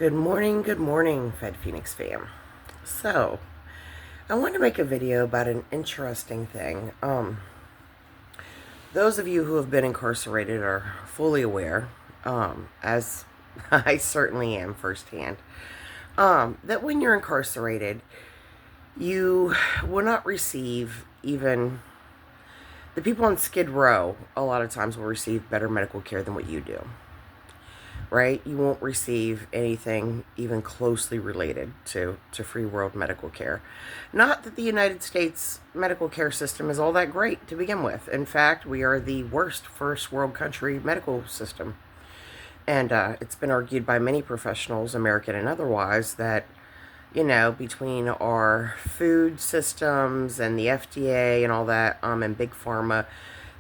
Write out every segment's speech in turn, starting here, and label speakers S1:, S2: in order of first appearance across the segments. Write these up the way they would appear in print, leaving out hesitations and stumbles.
S1: Good morning, FedPhoenix fam. So, I want to make a video about an interesting thing. Those of you who have been incarcerated are fully aware, as I certainly am firsthand, that when you're incarcerated, you will not receive even the people on Skid Row. A lot of times will receive better medical care than what you do. Right? You won't receive anything even closely related to free world medical care. Not that the United States medical care system is all that great to begin with. In fact, we are the worst first world country medical system. And it's been argued by many professionals, American and otherwise, that, between our food systems and the FDA and all that, and Big Pharma,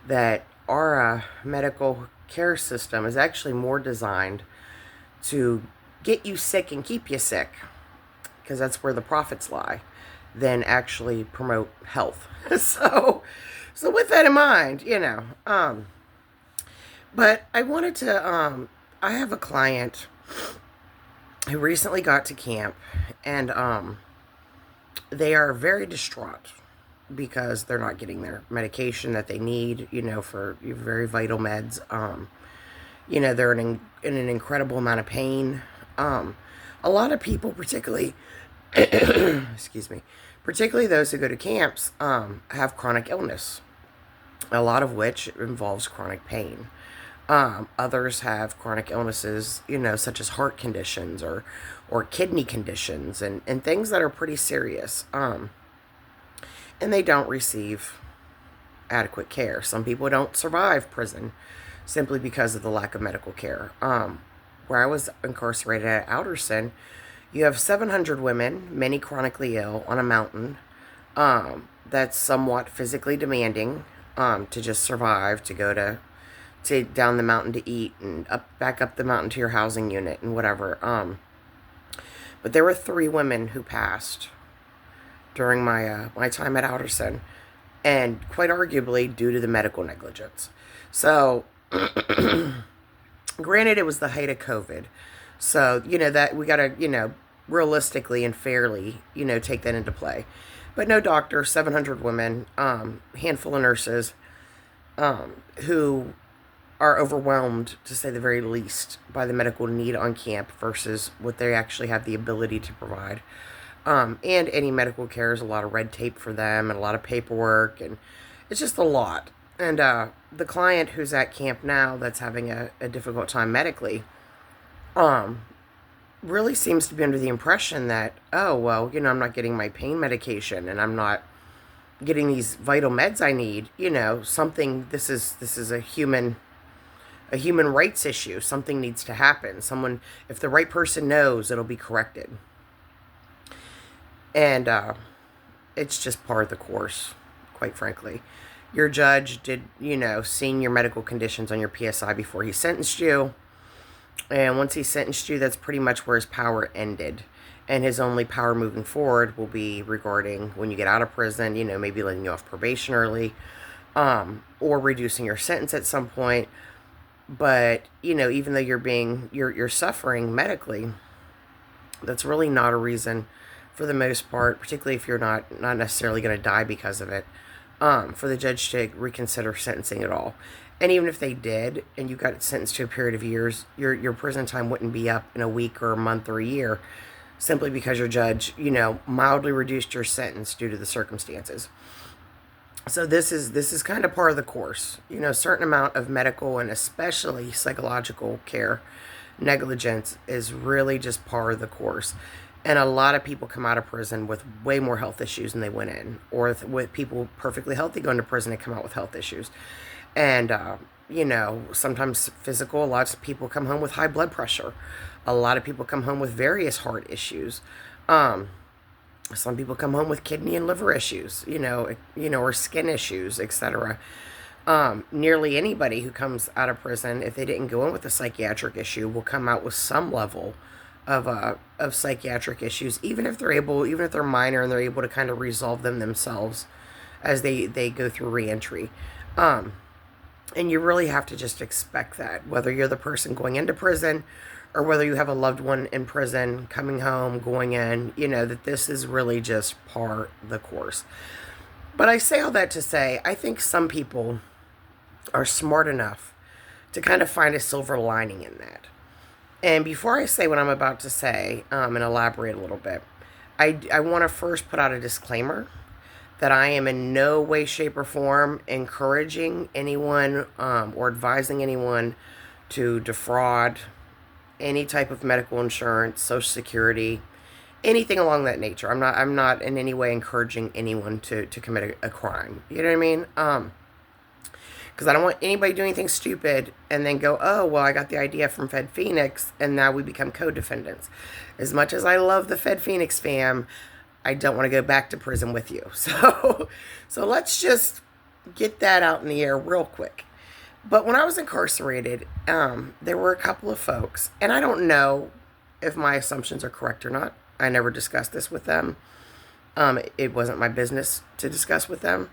S1: that our medical care system is actually more designed to get you sick and keep you sick, because that's where the profits lie, than actually promote health. so with that in mind, but I wanted to, I have a client who recently got to camp, and they are very distraught because they're not getting their medication that they need, for very vital meds. They're in an incredible amount of pain. A lot of people, particularly, excuse me, particularly those who go to camps, have chronic illness, a lot of which involves chronic pain. Others have chronic illnesses, such as heart conditions or kidney conditions and things that are pretty serious. And they don't receive adequate care. Some people don't survive prison simply because of the lack of medical care. Where I was incarcerated at Alderson, you have 700 women, many chronically ill, on a mountain that's somewhat physically demanding to just survive, to go to down the mountain to eat and back up the mountain to your housing unit and whatever. But there were 3 women who passed during my time at Alderson, and quite arguably due to the medical negligence. So, granted, it was the height of COVID, so that we gotta realistically and fairly take that into play. But no doctor, 700 women, handful of nurses, who are overwhelmed, to say the very least, by the medical need on camp versus what they actually have the ability to provide. And any medical care is a lot of red tape for them and a lot of paperwork, and it's just a lot. And the client who's at camp now that's having a difficult time medically really seems to be under the impression that, oh, well, I'm not getting my pain medication and I'm not getting these vital meds I need. This is a human rights issue. Something needs to happen. If the right person knows, it'll be corrected. And it's just part of the course, quite frankly. Your judge did, seeing your medical conditions on your PSI before he sentenced you. And once he sentenced you, that's pretty much where his power ended. And his only power moving forward will be regarding when you get out of prison, maybe letting you off probation early, or reducing your sentence at some point. But, even though you're suffering medically, that's really not a reason, for the most part, particularly if you're not necessarily going to die because of it, for the judge to reconsider sentencing at all. And even if they did, and you got sentenced to a period of years, your prison time wouldn't be up in a week or a month or a year, simply because your judge, mildly reduced your sentence due to the circumstances. So this is kind of part of the course. A certain amount of medical and especially psychological care negligence is really just part of the course. And a lot of people come out of prison with way more health issues than they went in, or with people perfectly healthy going to prison and come out with health issues. And, sometimes physical. A lot of people come home with high blood pressure. A lot of people come home with various heart issues. Some people come home with kidney and liver issues, or skin issues, etc. Nearly anybody who comes out of prison, if they didn't go in with a psychiatric issue, will come out with some level of psychiatric issues, even if they're minor and they're able to kind of resolve them themselves as they go through reentry. And you really have to just expect that, whether you're the person going into prison or whether you have a loved one in prison, coming home, going in, that this is really just par the course. But I say all that to say, I think some people are smart enough to kind of find a silver lining in that. And before I say what I'm about to say, and elaborate a little bit, I want to first put out a disclaimer that I am in no way, shape, or form encouraging anyone or advising anyone to defraud any type of medical insurance, Social Security, anything along that nature. I'm not in any way encouraging anyone to commit a crime. You know what I mean? Because I don't want anybody doing anything stupid and then go, oh, well, I got the idea from FedPhoenix, and now we become co-defendants. As much as I love the FedPhoenix fam, I don't want to go back to prison with you. So let's just get that out in the air real quick. But when I was incarcerated, there were a couple of folks, and I don't know if my assumptions are correct or not. I never discussed this with them. It wasn't my business to discuss with them.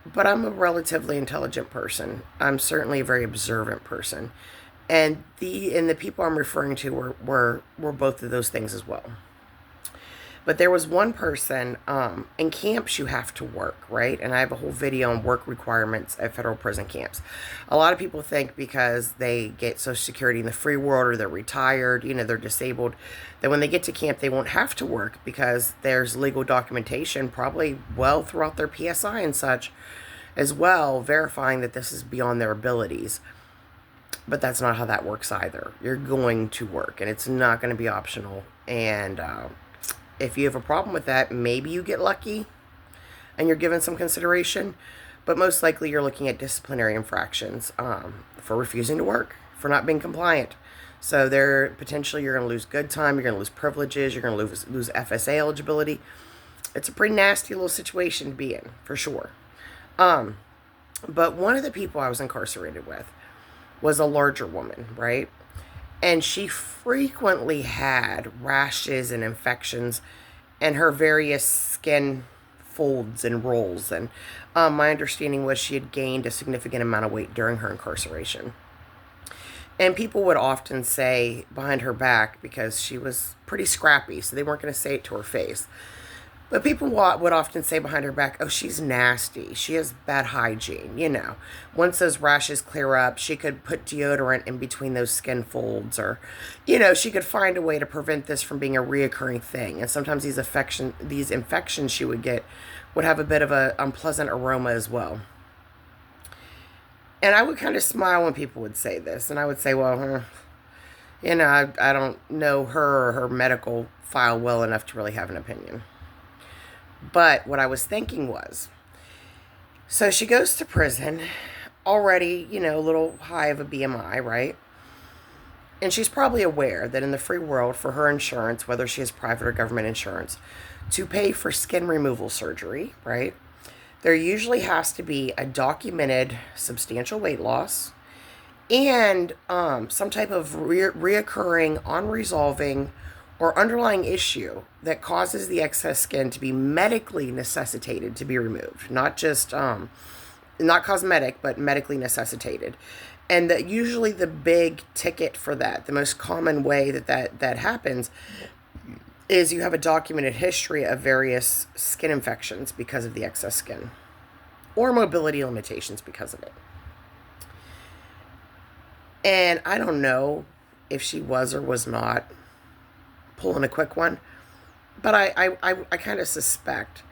S1: But I'm a relatively intelligent person. I'm certainly a very observant person. And the people I'm referring to were both of those things as well. But there was one person, in camps you have to work, right? And I have a whole video on work requirements at federal prison camps. A lot of people think because they get Social Security in the free world, or they're retired, they're disabled, that when they get to camp they won't have to work because there's legal documentation, probably well throughout their PSI and such, as well, verifying that this is beyond their abilities. But that's not how that works either. You're going to work, and it's not going to be optional. And if you have a problem with that, maybe you get lucky and you're given some consideration, but most likely you're looking at disciplinary infractions for refusing to work, for not being compliant. So potentially you're going to lose good time, you're going to lose privileges, you're going to lose FSA eligibility. It's a pretty nasty little situation to be in, for sure. But one of the people I was incarcerated with was a larger woman, right? And she frequently had rashes and infections in her various skin folds and rolls. And my understanding was she had gained a significant amount of weight during her incarceration. And people would often say behind her back, because she was pretty scrappy, so they weren't going to say it to her face, but people would often say behind her back, oh, she's nasty. She has bad hygiene, Once those rashes clear up, she could put deodorant in between those skin folds, or, she could find a way to prevent this from being a reoccurring thing. And sometimes these infections she would get would have a bit of an unpleasant aroma as well. And I would kind of smile when people would say this. And I would say, well, I don't know her or her medical file well enough to really have an opinion. But what I was thinking was, so she goes to prison already, a little high of a BMI, right? And she's probably aware that in the free world, for her insurance, whether she has private or government insurance, to pay for skin removal surgery, right, there usually has to be a documented substantial weight loss and some type of reoccurring, unresolving, or underlying issue that causes the excess skin to be medically necessitated to be removed. Not just, not cosmetic, but medically necessitated. And that usually the big ticket for that, the most common way that happens, is you have a documented history of various skin infections because of the excess skin, or mobility limitations because of it. And I don't know if she was or was not pulling a quick one, but I kind of suspect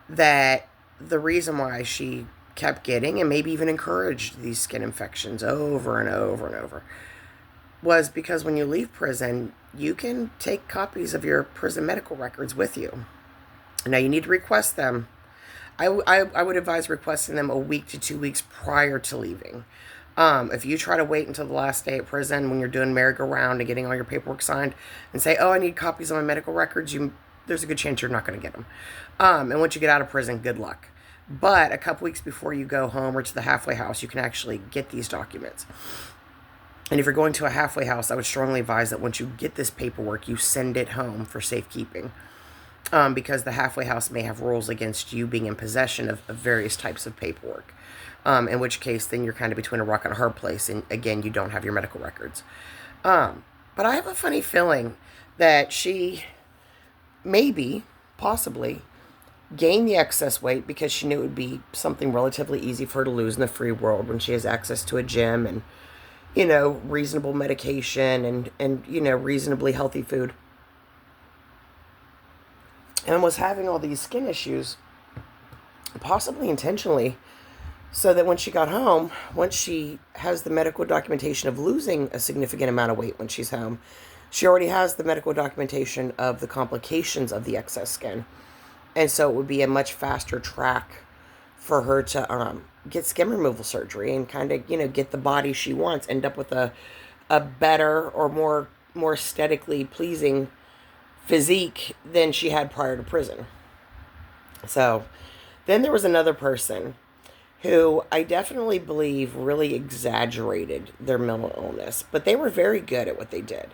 S1: that the reason why she kept getting, and maybe even encouraged, these skin infections over and over and over was because when you leave prison, you can take copies of your prison medical records with you. Now, you need to request them. I would advise requesting them a week to 2 weeks prior to leaving. If you try to wait until the last day at prison when you're doing merry-go-round and getting all your paperwork signed and say, oh, I need copies of my medical records, there's a good chance you're not going to get them. And once you get out of prison, good luck. But a couple weeks before you go home or to the halfway house, you can actually get these documents. And if you're going to a halfway house, I would strongly advise that once you get this paperwork, you send it home for safekeeping. Because the halfway house may have rules against you being in possession of various types of paperwork. In which case, then you're kind of between a rock and a hard place. And again, you don't have your medical records. But I have a funny feeling that she maybe, possibly, gained the excess weight because she knew it would be something relatively easy for her to lose in the free world when she has access to a gym and, reasonable medication and reasonably healthy food. And was having all these skin issues, possibly intentionally, so that when she got home, once she has the medical documentation of losing a significant amount of weight when she's home, she already has the medical documentation of the complications of the excess skin. And so it would be a much faster track for her to get skin removal surgery and kind of, get the body she wants, end up with a better or more aesthetically pleasing physique than she had prior to prison. So then there was another person who I definitely believe really exaggerated their mental illness, but they were very good at what they did.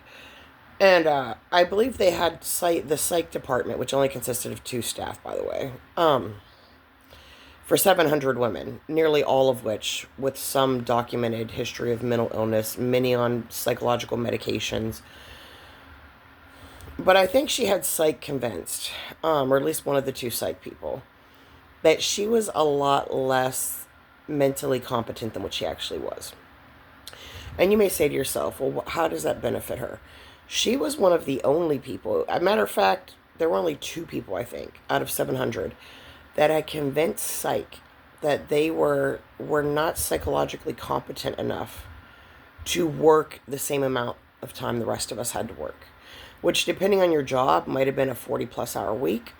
S1: And I believe they had the psych department, which only consisted of 2 staff, by the way, for 700 women, nearly all of which with some documented history of mental illness, many on psychological medications. But I think she had psych convinced, or at least one of the 2 psych people, that she was a lot less mentally competent than what she actually was. And you may say to yourself, well, how does that benefit her? She was one of the only people, as a matter of fact, there were only 2 people, I think, out of 700 that had convinced psych that they were not psychologically competent enough to work the same amount of time the rest of us had to work, which, depending on your job, might have been a 40-plus hour week.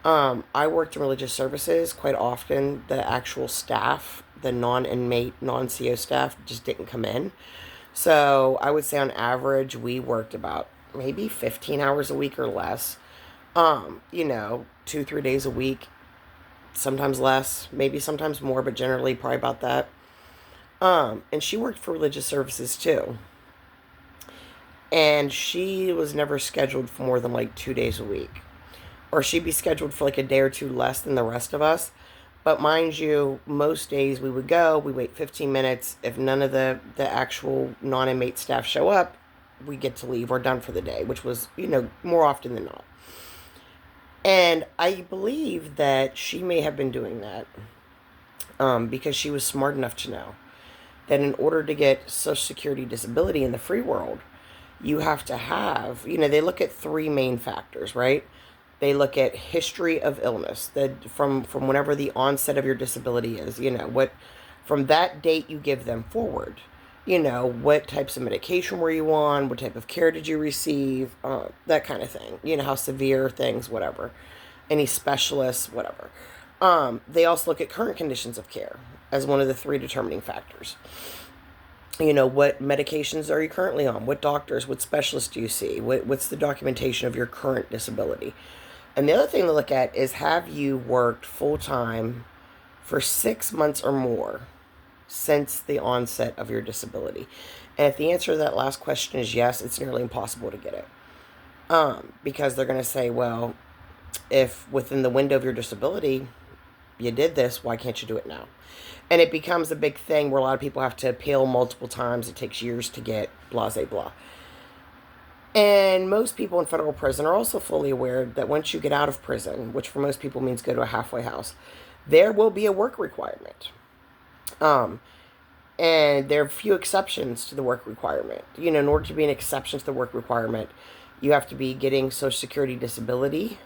S1: I worked in religious services. Quite often, the actual staff, the non-inmate, non-CO staff, just didn't come in. So I would say on average, we worked about maybe 15 hours a week or less. 2-3 days a week, sometimes less, maybe sometimes more, but generally probably about that. And she worked for religious services too. And she was never scheduled for more than like 2 days a week. Or she'd be scheduled for like a day or 2 less than the rest of us. But mind you, most days we would go, we wait 15 minutes. If none of the actual non-inmate staff show up, we get to leave. We're done for the day, which was, more often than not. And I believe that she may have been doing that because she was smart enough to know that in order to get Social Security disability in the free world, you have to have, they look at 3 main factors, right? They look at history of illness, that from whenever the onset of your disability is, what from that date you give them forward, what types of medication were you on, what type of care did you receive, that kind of thing, how severe things, whatever, any specialists, whatever. They also look at current conditions of care as one of the 3 determining factors. What medications are you currently on? What doctors, what specialists do you see? What's the documentation of your current disability? And the other thing to look at is, have you worked full-time for 6 months or more since the onset of your disability? And if the answer to that last question is yes, it's nearly impossible to get it. Because they're going to say, well, if within the window of your disability you did this, why can't you do it now? And it becomes a big thing where a lot of people have to appeal multiple times. It takes years to get blah, blah, blah. And most people in federal prison are also fully aware that once you get out of prison, which for most people means go to a halfway house, there will be a work requirement. And there are few exceptions to the work requirement. In order to be an exception to the work requirement, you have to be getting Social Security disability.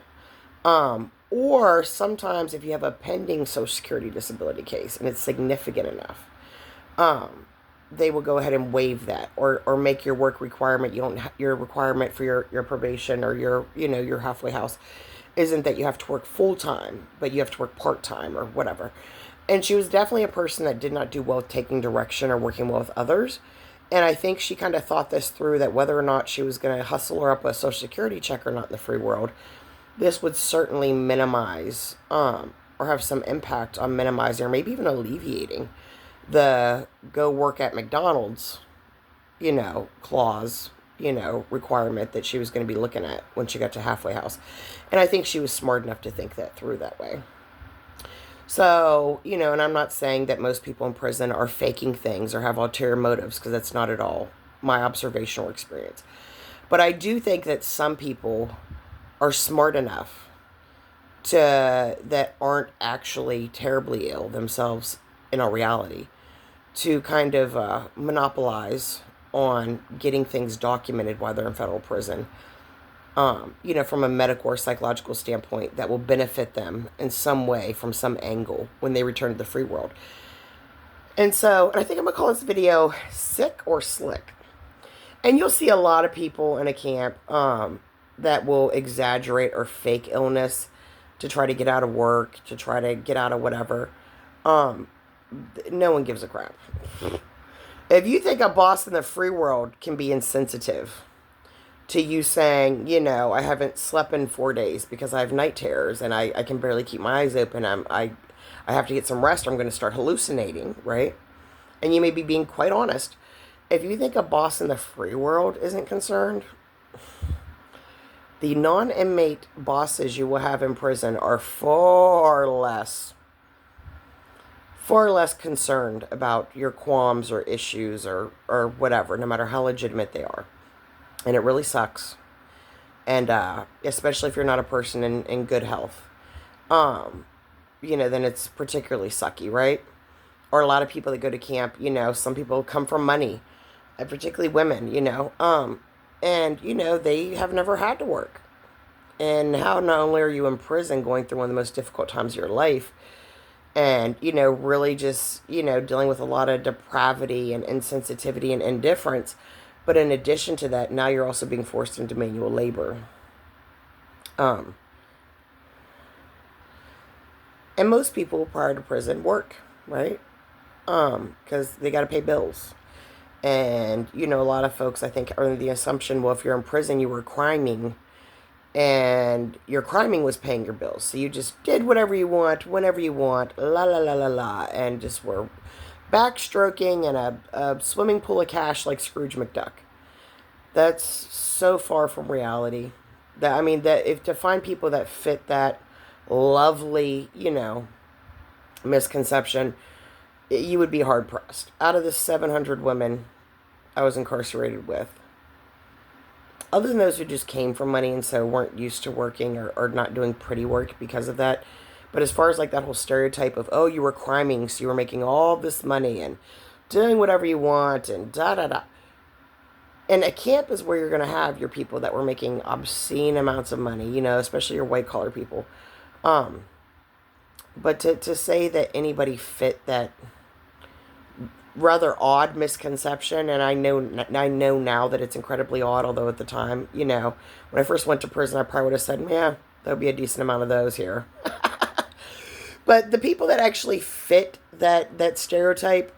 S1: Or sometimes if you have a pending Social Security disability case and it's significant enough, they will go ahead and waive that or make your work requirement. Your requirement for your probation or your halfway house isn't that you have to work full time, but you have to work part time or whatever. And she was definitely a person that did not do well with taking direction or working well with others. And I think she kind of thought this through, that whether or not she was going to hustle her up a Social Security check or not in the free world, this would certainly minimize or have some impact on minimizing or maybe even alleviating the go work at McDonald's, clause, requirement that she was going to be looking at when she got to halfway house. And I think she was smart enough to think that through that way. So, and I'm not saying that most people in prison are faking things or have ulterior motives, because that's not at all my observational experience. But I do think that some people are smart enough that aren't actually terribly ill themselves in a reality to kind of monopolize on getting things documented while they're in federal prison. From a medical or psychological standpoint, that will benefit them in some way from some angle when they return to the free world. And I think I'm going to call this video Sick or Slick. And you'll see a lot of people in a camp that will exaggerate or fake illness to try to get out of work, to try to get out of whatever. No one gives a crap. If you think a boss in the free world can be insensitive to you saying, I haven't slept in 4 days because I have night terrors and I can barely keep my eyes open. I have to get some rest or I'm going to start hallucinating, right? And you may be being quite honest. If you think a boss in the free world isn't concerned, the non-inmate bosses you will have in prison are far less concerned about your qualms or issues or whatever, no matter how legitimate they are. And it really sucks. And especially if you're not a person in good health. Then it's particularly sucky, right? Or a lot of people that go to camp, some people come from money. Particularly women, and, they have never had to work. And how not only are you in prison going through one of the most difficult times of your life and, really just, dealing with a lot of depravity and insensitivity and indifference, but in addition to that, now you're also being forced into manual labor. And most people prior to prison work, right? Because they got to pay bills. And, a lot of folks, I think, are under the assumption, well, if you're in prison, you were criming, and your criming was paying your bills. So you just did whatever you want, whenever you want, la la la la la, and just were backstroking in a swimming pool of cash like Scrooge McDuck. That's so far from reality. That if to find people that fit that lovely, misconception, you would be hard pressed. Out of the 700 women I was incarcerated with, other than those who just came from money and so weren't used to working or not doing pretty work because of that, but as far as like that whole stereotype of, oh, you were criming, so you were making all this money and doing whatever you want and da-da-da. And a camp is where you're going to have your people that were making obscene amounts of money, especially your white-collar people. But to say that anybody fit that rather odd misconception, and I know now that it's incredibly odd, although at the time, when I first went to prison, I probably would have said, yeah, there'll be a decent amount of those here. But the people that actually fit that stereotype,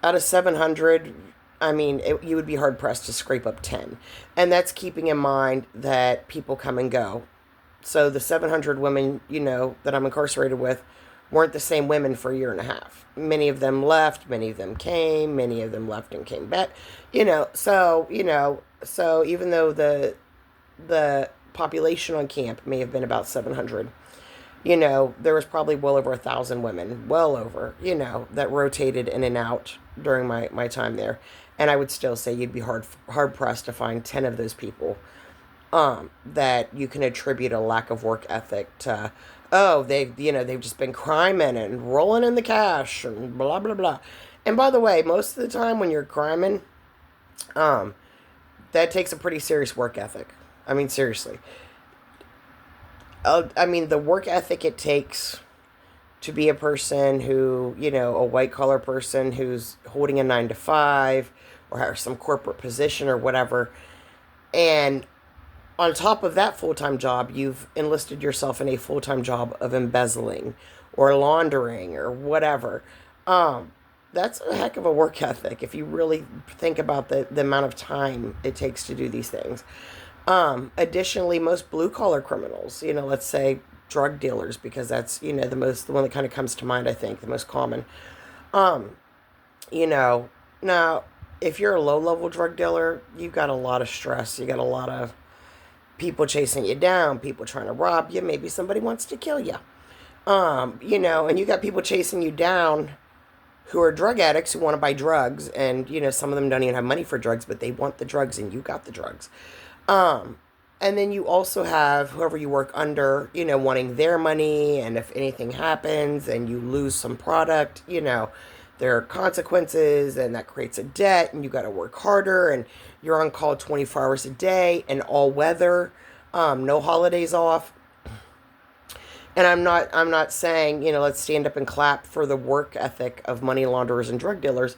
S1: out of 700, you would be hard-pressed to scrape up 10. And that's keeping in mind that people come and go. So the 700 women, that I'm incarcerated with weren't the same women for a year and a half. Many of them left, many of them came, many of them left and came back. So even though the population on camp may have been about 700, there was probably well over 1,000 women, well over, that rotated in and out during my time there. And I would still say you'd be hard pressed to find 10 of those people that you can attribute a lack of work ethic to. Oh, they've just been criming and rolling in the cash and blah blah blah. And by the way, most of the time when you're criming, that takes a pretty serious work ethic. Seriously. The work ethic it takes to be a person who, a white collar person who's holding a 9-to-5 or has some corporate position or whatever, and on top of that full-time job, you've enlisted yourself in a full-time job of embezzling or laundering or whatever. That's a heck of a work ethic if you really think about the amount of time it takes to do these things. Additionally, most blue-collar criminals, let's say drug dealers, because that's, the one that kind of comes to mind, I think, the most common. Now, if you're a low-level drug dealer, you've got a lot of stress. You got a lot of people chasing you down, people trying to rob you, maybe somebody wants to kill you. And you got people chasing you down who are drug addicts who want to buy drugs, and some of them don't even have money for drugs, but they want the drugs, and you got the drugs. And then you also have whoever you work under, wanting their money, and if anything happens and you lose some product, there are consequences, and that creates a debt, and you got to work harder, and you're on call 24 hours a day and all weather, no holidays off. And I'm not saying, let's stand up and clap for the work ethic of money launderers and drug dealers.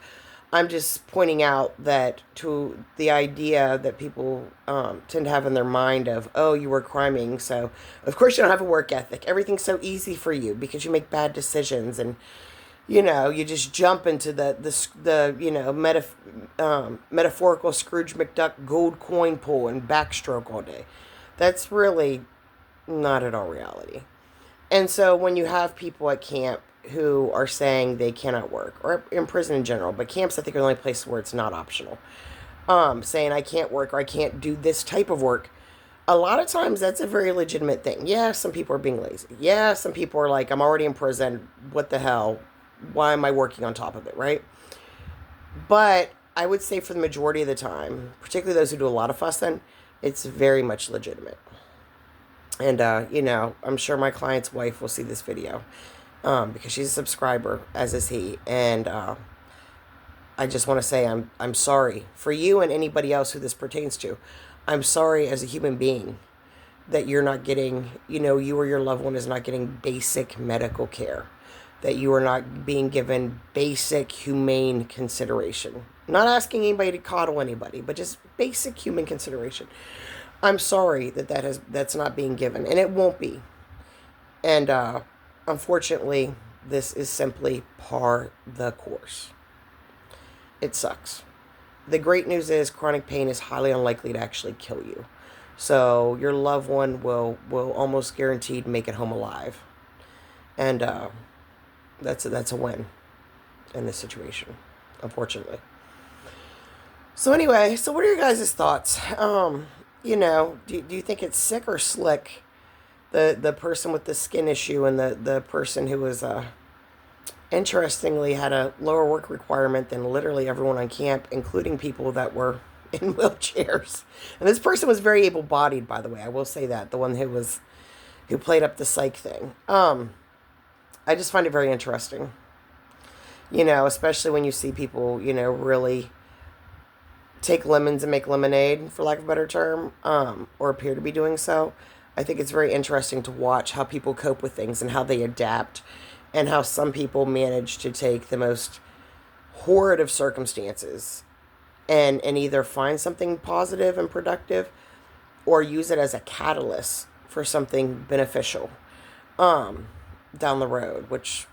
S1: I'm just pointing out that to the idea that people tend to have in their mind of, oh, you were criming, so of course you don't have a work ethic. Everything's so easy for you because you make bad decisions, and you just jump into the metaphorical Scrooge McDuck gold coin pool and backstroke all day. That's really not at all reality. And so when you have people at camp who are saying they cannot work, or in prison in general, but camps I think are the only place where it's not optional, saying I can't work or I can't do this type of work, a lot of times that's a very legitimate thing. Yeah, some people are being lazy. Yeah, some people are like, I'm already in prison. What the hell? Why am I working on top of it, right? But I would say for the majority of the time, particularly those who do a lot of fussing, it's very much legitimate. And, I'm sure my client's wife will see this video because she's a subscriber, as is he. And I just want to say I'm sorry for you and anybody else who this pertains to. I'm sorry as a human being that you're not getting, you or your loved one is not getting basic medical care, that you are not being given basic humane consideration. Not asking anybody to coddle anybody, but just basic human consideration. I'm sorry that's not being given, and it won't be. And unfortunately, this is simply par the course. It sucks. The great news is chronic pain is highly unlikely to actually kill you. So your loved one will almost guaranteed make it home alive. And that's a win in this situation, unfortunately. So anyway, what are your guys' thoughts? Do you think it's sick or slick? The person with the skin issue and the person who was, interestingly, had a lower work requirement than literally everyone on camp, including people that were in wheelchairs. And this person was very able-bodied, by the way. I will say that. The one who played up the psych thing. I just find it very interesting. Especially when you see people, really take lemons and make lemonade, for lack of a better term, or appear to be doing so. I think it's very interesting to watch how people cope with things and how they adapt, and how some people manage to take the most horrid of circumstances and either find something positive and productive or use it as a catalyst for something beneficial down the road, which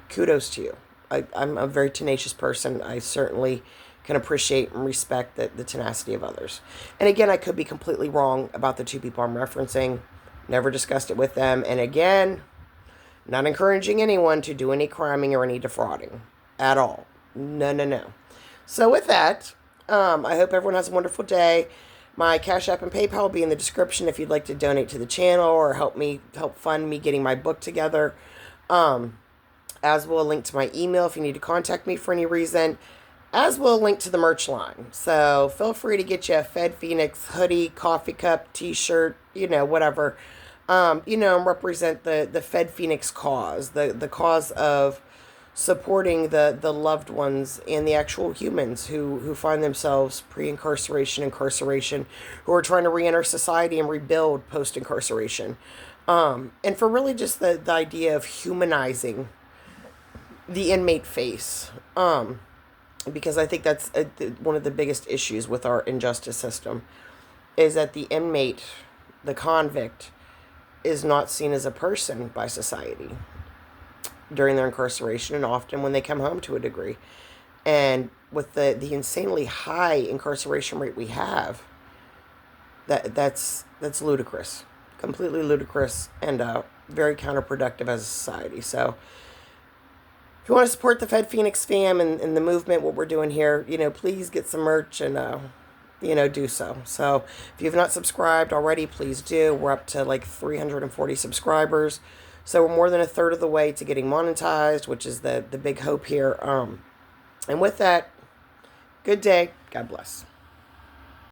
S1: kudos to you. I'm a very tenacious person. I certainly can appreciate and respect the tenacity of others. And again, I could be completely wrong about the two people I'm referencing. Never discussed it with them. And again, not encouraging anyone to do any criming or any defrauding at all. No. So with that, I hope everyone has a wonderful day. My Cash App and PayPal will be in the description if you'd like to donate to the channel or help fund me getting my book together. As will a link to my email if you need to contact me for any reason. As will a link to the merch line. So feel free to get you a FedPhoenix hoodie, coffee cup, t-shirt, whatever. Represent the FedPhoenix cause, the cause of supporting the loved ones and the actual humans who find themselves pre-incarceration, incarceration, who are trying to re-enter society and rebuild post-incarceration. And for really just the idea of humanizing the inmate face. Because I think that's one of the biggest issues with our injustice system, is that the inmate, the convict, is not seen as a person by society during their incarceration, and often when they come home to a degree. And with the insanely high incarceration rate we have, that's ludicrous, completely ludicrous, and very counterproductive as a society. So if you want to support the FedPhoenix fam and the movement, what we're doing here, please get some merch and, do so. So if you have not subscribed already, please do. We're up to like 340 subscribers. So we're more than a third of the way to getting monetized, which is the big hope here. And with that, good day. God bless.